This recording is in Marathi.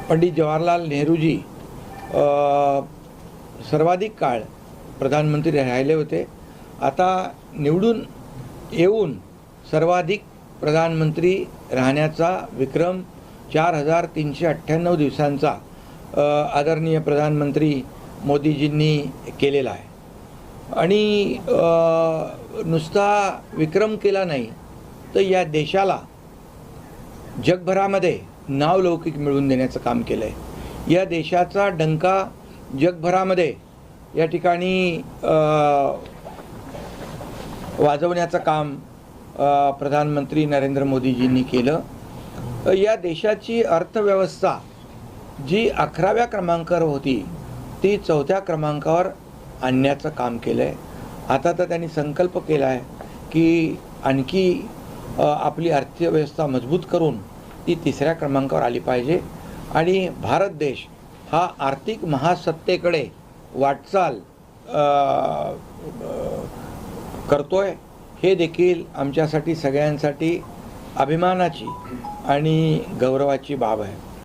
पंडित जवाहरलाल नेहरूजी सर्वाधिक काळ प्रधानमंत्री राहिले होते. आता निवडून येऊन सर्वाधिक प्रधानमंत्री राहण्याचा विक्रम 4398 दिवसांचा आदरणीय प्रधानमंत्री मोदीजींनी केलेला आहे. आणि नुसता विक्रम केला नाही तर या देशाला जगभरामध्ये नावलौकिक मिळवून देण्याचं काम केलं आहे. या देशाचा डंका जगभरामध्ये या ठिकाणी वाजवण्याचं काम प्रधानमंत्री नरेंद्र मोदीजींनी केलं. या देशाची अर्थव्यवस्था जी 11व्या क्रमांकावर होती ती 4थ्या क्रमांकावर आणण्याचं काम केलं आहे. आता तर त्यांनी संकल्प केला आहे की आणखी आपली अर्थव्यवस्था मजबूत करून ती 3ऱ्या क्रमांकावर आली पाहिजे आणि भारत देश हा आर्थिक महासत्तेकडे वाटचाल करतोय. हे देखील आमच्यासाठी सगळ्यांसाठी अभिमानाची आणि गौरवाची बाब आहे.